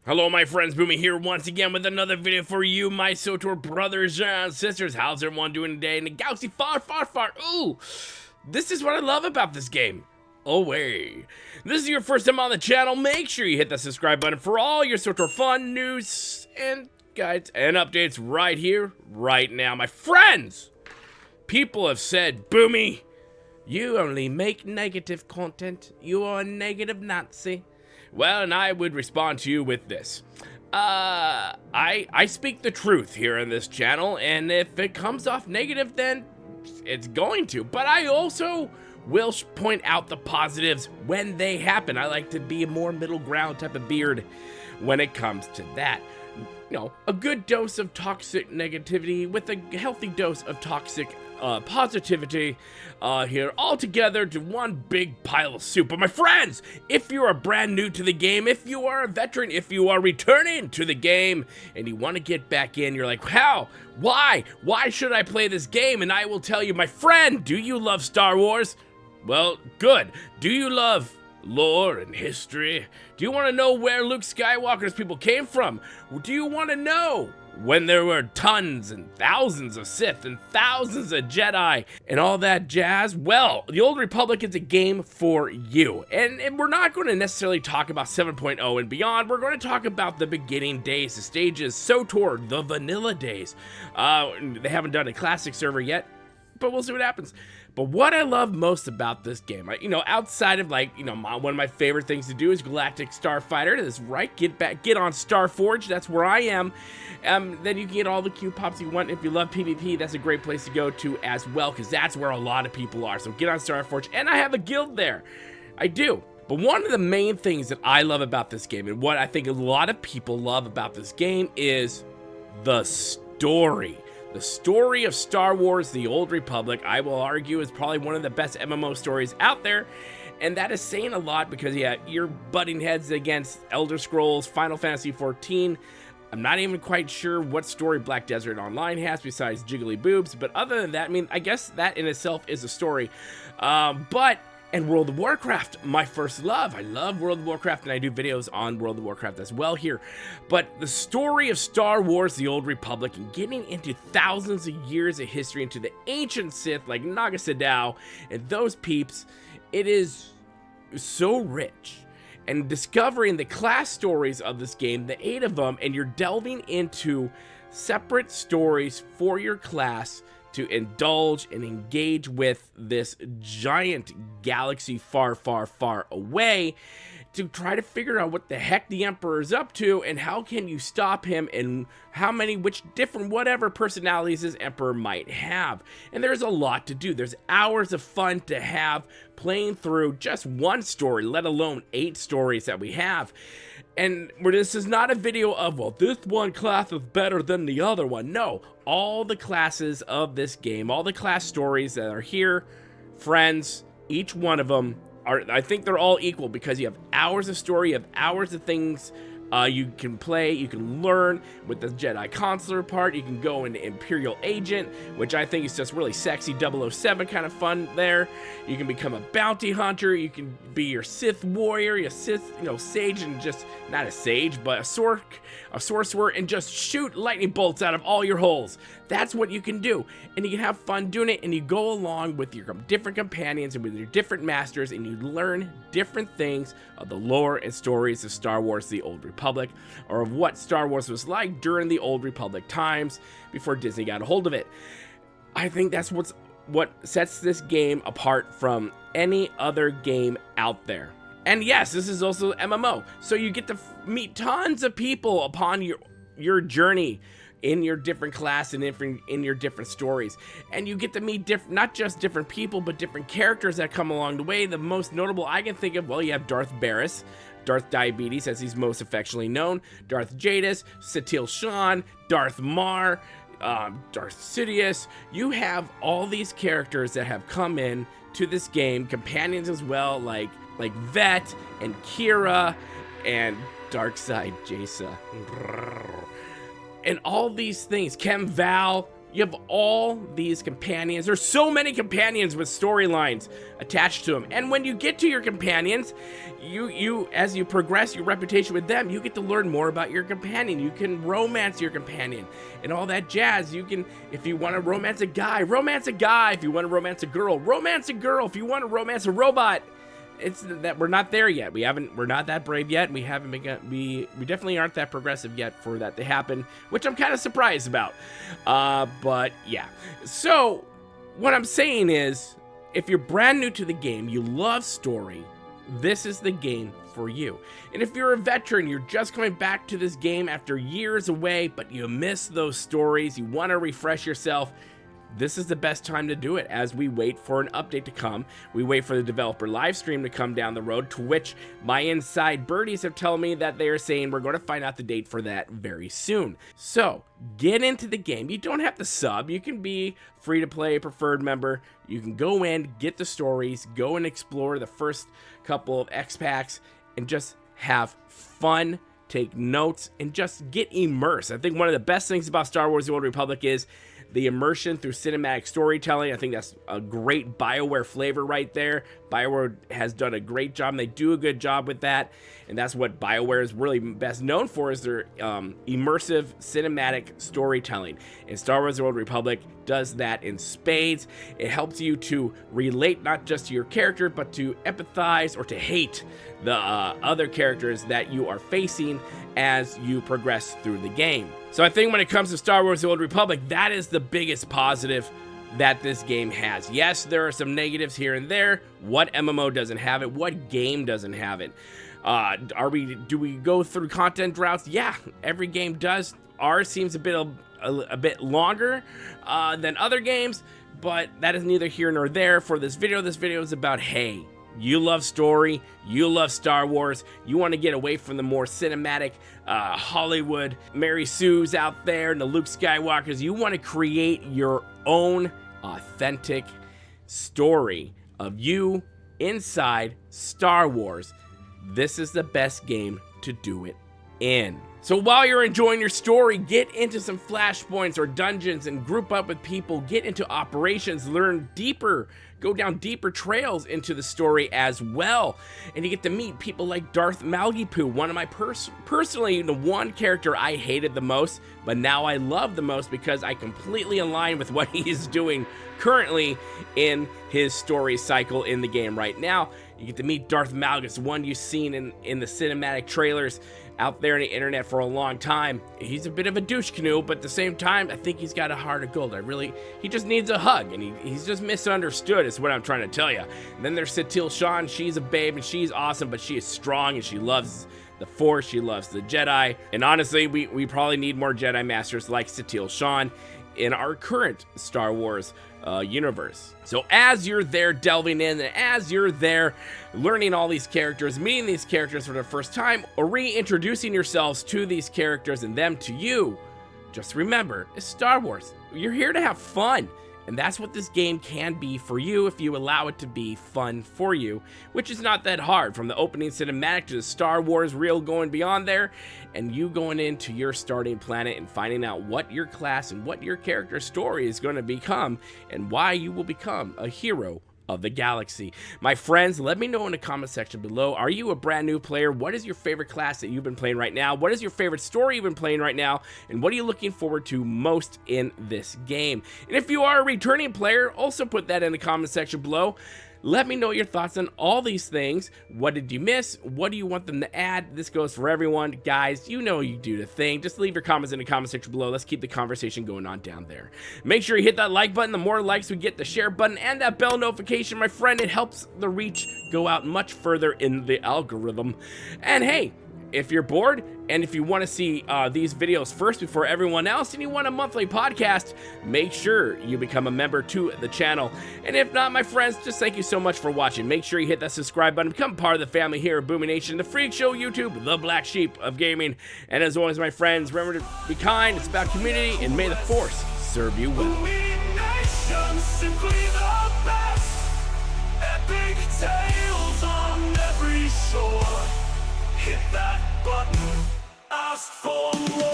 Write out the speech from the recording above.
Hello my friends, Boomy here once again with another video for you, my SWTOR brothers and sisters. How's everyone doing today in the galaxy far, far, far? Ooh, this is what I love about this game. Away. This is your first time on the channel, make sure you hit that subscribe button for all your SWTOR fun, news, and guides and updates right here, right now. My friends, people have said, Boomy, you only make negative content. You are a negative Nazi. Well, and I would respond to you with this. I speak the truth here on this channel, and if it comes off negative, then it's going to. But I also will point out the positives when they happen. I like to be a more middle ground type of beard when it comes to that. You know, a good dose of toxic negativity with a healthy dose of toxic positivity here, all together to one big pile of soup. But my friends, if you are brand new to the game, if you are a veteran, if you are returning to the game and you want to get back in, you're like, how? Why should I play this game? And I will tell you, my friend, do you love Star Wars? Well, good. Do you love lore and history? Do you want to know where Luke Skywalker's people came from? Do you want to know when there were tons and thousands of Sith and thousands of Jedi and all that jazz? Well, the Old Republic is a game for you. And we're not going to necessarily talk about 7.0 and beyond. We're going to talk about the beginning days, the stages, SWTOR, the vanilla days. They haven't done a classic server yet, but we'll see what happens. But what I love most about this game, outside of one of my favorite things to do is Galactic Starfighter. That's right, get on Starforge. That's where I am. Then you can get all the Q pops you want. If you love PvP, that's a great place to go to as well, because that's where a lot of people are. So get on Starforge, and I have a guild there. I do. But one of the main things that I love about this game, and what I think a lot of people love about this game, is the story. The story of Star Wars, the Old Republic, I will argue, is probably one of the best MMO stories out there. And that is saying a lot because, yeah, you're butting heads against Elder Scrolls, Final Fantasy XIV. I'm not even quite sure what story Black Desert Online has besides Jiggly Boobs. But other than that, I mean, I guess that in itself is a story. And World of Warcraft, my first love. I love World of Warcraft, and I do videos on World of Warcraft as well here. But the story of Star Wars, the Old Republic, and getting into thousands of years of history, into the ancient Sith like Naga Sadow and those peeps, it is so rich. And discovering the class stories of this game, the 8 of them, and you're delving into separate stories for your class to indulge and engage with this giant galaxy far, far, far away, to try to figure out what the heck the Emperor is up to and how can you stop him, and which different whatever personalities this Emperor might have. And there's a lot to do. There's hours of fun to have playing through just one story, let alone 8 stories that we have. And this is not a video of, well, this one class is better than the other one. No, all the classes of this game, all the class stories that are here, friends, each one of them I think they're all equal, because you have hours of story, you have hours of things you can play, you can learn with the Jedi Consular part. You can go into Imperial Agent, which I think is just really sexy 007 kind of fun there. You can become a bounty hunter, you can be your Sith warrior, your Sith, sage, and just, not a sage, but a sorcerer, and just shoot lightning bolts out of all your holes. That's what you can do, and you can have fun doing it, and you go along with your different companions and with your different masters, and you learn different things of the lore and stories of Star Wars, the Old Republic, or of what Star Wars was like during the Old Republic times before Disney got a hold of it. I think that's what sets this game apart from any other game out there. And yes, this is also MMO, so you get to meet tons of people upon your journey in your different class and in your different stories. And you get to meet not just different people, but different characters that come along the way. The most notable I can think of, well, you have Darth Barris, Darth Diabetes, as he's most affectionately known, Darth Jadis, Satil Shan, Darth Mar, Darth Sidious. You have all these characters that have come in to this game, companions as well, like Vet and Kira and Darkseid Jace. And all these things, Chem Val, You have all these companions. There's so many companions with storylines attached to them. And when you get to your companions, as you progress your reputation with them, you get to learn more about your companion. You can romance your companion and all that jazz. You can, if you want to romance a guy, romance a guy. If you want to romance a girl, romance a girl. If you want to romance a robot, it's that we're not there yet. We're not that brave yet. We definitely aren't that progressive yet for that to happen, which I'm kind of surprised about. But yeah. So what I'm saying is, if you're brand new to the game, you love story, this is the game for you. And if you're a veteran, you're just coming back to this game after years away, but you miss those stories, you want to refresh yourself, this is the best time to do it as we wait for an update to come. We wait for the developer live stream to come down the road, to which my inside birdies have told me that they are saying we're going to find out the date for that very soon. So get into the game. You don't have to sub. You can be free to play, preferred member. You can go in, get the stories, go and explore the first couple of X packs and just have fun, take notes, and just get immersed. I think one of the best things about Star Wars: The Old Republic is the immersion through cinematic storytelling. I think that's a great BioWare flavor right there. BioWare has done a great job, and they do a good job with that. And that's what BioWare is really best known for, is their immersive cinematic storytelling. And Star Wars: The Old Republic does that in spades. It helps you to relate not just to your character, but to empathize or to hate the other characters that you are facing as you progress through the game. So I think when it comes to Star Wars: The Old Republic, that is the biggest positive that this game has. Yes, there are some negatives here and there. What MMO doesn't have it? What game doesn't have it? Do we go through content droughts? Yeah, every game does. Ours seems a bit longer than other games, but that is neither here nor there for this video. This video is about, hey, you love story, you love Star Wars, you want to get away from the more cinematic Hollywood Mary Sues out there and the Luke Skywalkers. You want to create your own authentic story of you inside Star Wars. This is the best game to do it in. So while you're enjoying your story, get into some flashpoints or dungeons and group up with people, get into operations, learn deeper, go down deeper trails into the story as well. And you get to meet people like Darth Malgipoo, one of my personally the one character I hated the most, but now I love the most because I completely align with what he is doing currently in his story cycle in the game right now. You get to meet Darth Malgus, one you've seen in the cinematic trailers out there on the internet for a long time. He's a bit of a douche canoe, but at the same time, I think he's got a heart of gold. He just needs a hug, and he's just misunderstood is what I'm trying to tell you. And then there's Satele Shan. She's a babe, and she's awesome, but she is strong, and she loves the Force. She loves the Jedi. And honestly, we probably need more Jedi Masters like Satele Shan in our current Star Wars universe. So as you're there delving in, and as you're there learning all these characters, meeting these characters for the first time, or reintroducing yourselves to these characters and them to you, just remember, it's Star Wars. You're here to have fun. And that's what this game can be for you if you allow it to be fun for you, which is not that hard. From the opening cinematic to the Star Wars reel going beyond there, and you going into your starting planet and finding out what your class and what your character story is going to become and why you will become a hero of the galaxy. My friends, let me know in the comment section below. Are you a brand new player? What is your favorite class that you've been playing right now? What is your favorite story you've been playing right now? And what are you looking forward to most in this game? And if you are a returning player, also put that in the comment section below. Let me know your thoughts on all these things. What did you miss? What do you want them to add? This goes for everyone. Guys, you know you do the thing. Just leave your comments in the comment section below. Let's keep the conversation going on down there. Make sure you hit that like button. The more likes we get, the share button, and that bell notification, my friend. It helps the reach go out much further in the algorithm. And hey, if you're bored and if you want to see these videos first before everyone else and you want a monthly podcast, make sure you become a member to the channel. And if not, my friends, just thank you so much for watching. Make sure you hit that subscribe button, become part of the family here at Boomy Nation, the Freak Show YouTube, the black sheep of gaming. And as always, my friends, remember to be kind, it's about community, and may the Force serve you well. Boomy Nation, simply the best. Epic tales on every shore. Hit that button, ask for more.